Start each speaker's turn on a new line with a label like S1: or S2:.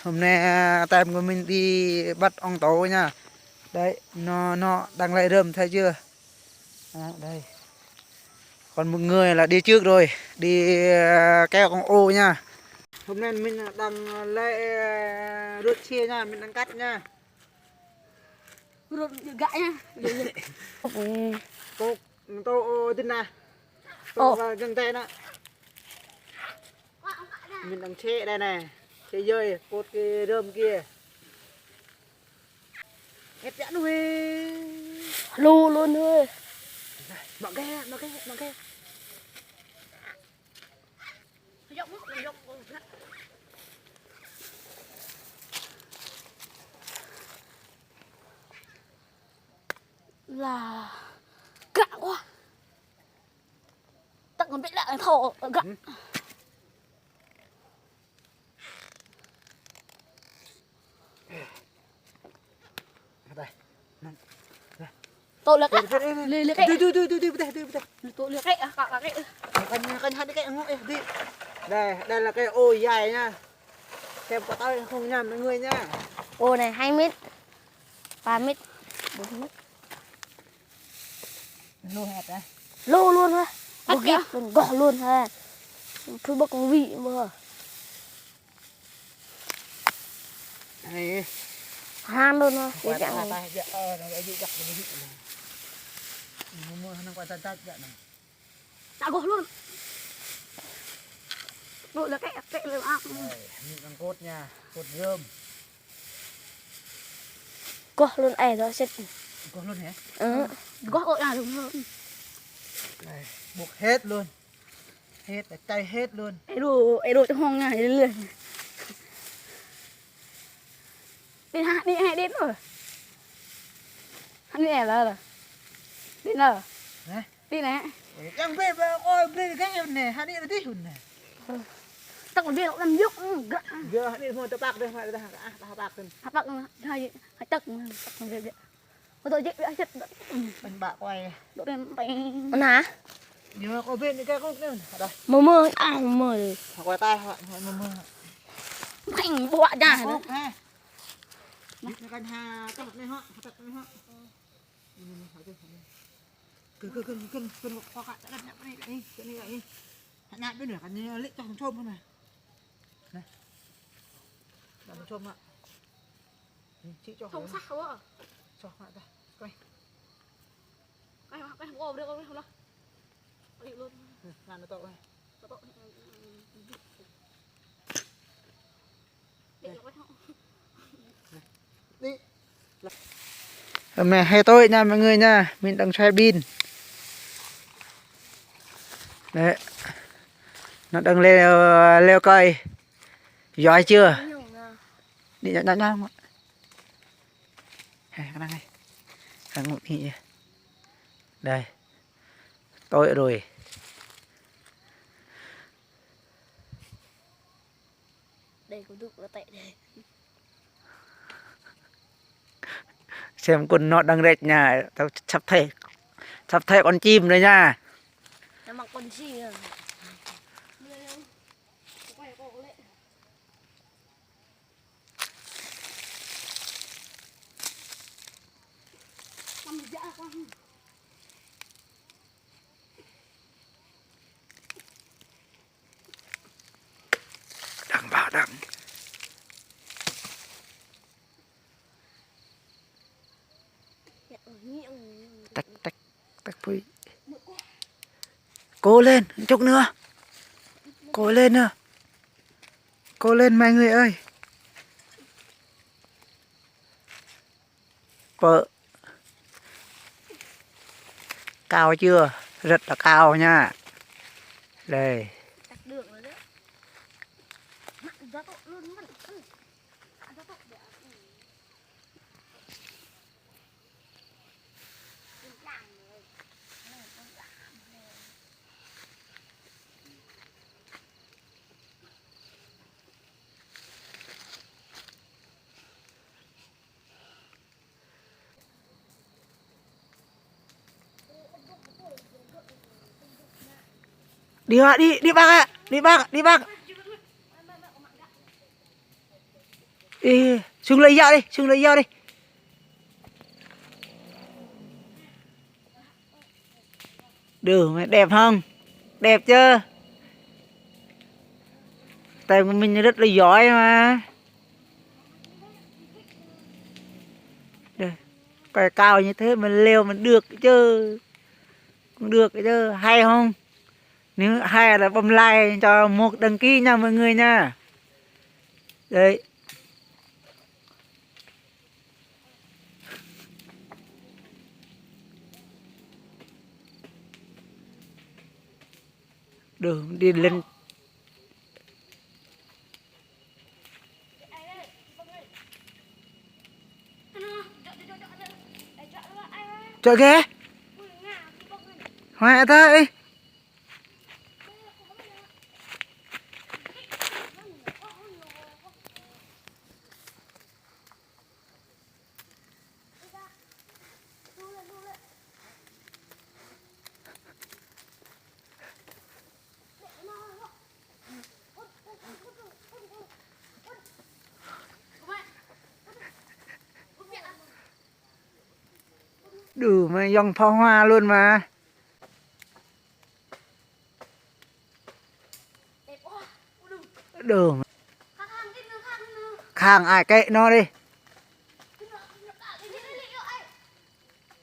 S1: Hôm nay tem của mình đi bắt ong tố nha. Đấy, nó đang lại rơm thấy chưa? Đây. Còn một người là đi trước rồi, đi kéo con ô nha. Hôm nay mình đang lại rút chia nha, mình đang cắt nha.
S2: Rút gãi nha.
S1: Cô tô tin nè. Tô vào găng tay đó. Mình đang chế đây này, chế dơi, cột cái rơm kia. Hết nhãn luôn.
S2: Lù luôn thôi.
S1: Bọn ke.
S2: Là gạ quá. Tặng còn biết lại thổ gạ.
S1: Đây.
S2: Tôi là cái lê cái. Tôi là cái
S1: Canh hai cái ngõ đi. Đây là cái ô dài nha. Xem có tao không nha mọi người nha.
S2: ô này 2 mét, 3 mét, 4 mét.
S1: Lô hẹp đấy.
S2: Lô luôn thôi. Gọt ghép luôn, gọt luôn ha. Thôi bốc con vị mà.
S1: Này.
S2: Han luôn thôi.
S1: Qua tay dạ nó bị giật cái vị này. Mua nó qua tay dạ này.
S2: Đã gọt luôn. Đội là cái lên ác.
S1: Mình đang cốt nha, cốt rơm.
S2: Gọt luôn rồi sẽ.
S1: Cốt luôn hả?
S2: Gọt gọi là đúng hơn.
S1: Đây, buộc hết luôn. Hết, tay hết luôn.
S2: Ấy đồ trong hoang nhà đi liền. Đi hạ đi hay đến rồi. Hắn đi là. Đi nào.
S1: Đấy.
S2: Đi này.
S1: Chẳng biết mà ôi bên cái em này, hắn đi là tí hùn này.
S2: Tao còn biết nó làm giúp.
S1: Giờ hắn đi mua tao bạc đây, phải ta bạc lên.
S2: Hạt bạc hai tấc còn việc đấy. Tôi dễ đã chết.
S1: Mình bạc quay.
S2: Độ đen bánh. Hả?
S1: Nhưng mà có bên cái cốt này đây.
S2: Mơ mơ.
S1: Hoặc qua tay hoặc mơ.
S2: Thành bộ nhà
S1: nữa.
S2: nữa.
S1: Nó canh ha tắc này họ, tắc này họ. Cưng qua cả đặt nhặt này đây, cái này đây. Hãy nhặt bên nửa cái này lệ cho thằng trôm thôi này. Này. Làm trôm ạ. Chị cho
S2: không sắc quá.
S1: Cho lại đây. Quay.
S2: Cái ôm được không đâu. Đi luôn.
S1: Làm nó tội này. Đi. Hôm nay hay tôi nha mọi người nha, mình đang xoay pin. Đấy. Nó đang leo cây. Giỏi chưa? Đi nhận không ạ? Cái này. Cái ngụy thị. Đây. Tôi rồi.
S2: Đây có đục nó tệ đây.
S1: Xem con nó đang rệt nhà, tao sắp thể con chim rồi nha.
S2: Nó mặc con gì à?
S1: Đằng vào đằng. Tách phui. Cố lên, chút nữa. Cố lên nữa. Cố lên mọi người ơi. Vợ. Cao chưa? Rất là cao nha. Đây. Đi bác ạ, đi bác. Ê, xuống lấy dao đi, xuống lấy dao đi. Đường mày đẹp không? Đẹp chưa? Tay của mình rất là giỏi mà. Đây, cây cao như thế mà leo mình được chứ. Cũng được chứ, hay không? Nếu hay là bấm like cho một đăng ký nha mọi người nha. Đấy. Đường đi lên. Trời ghê. Hoài thôi. Đủ mà dòng pháo hoa luôn mà. Đủ. Khang ai kệ nó đi.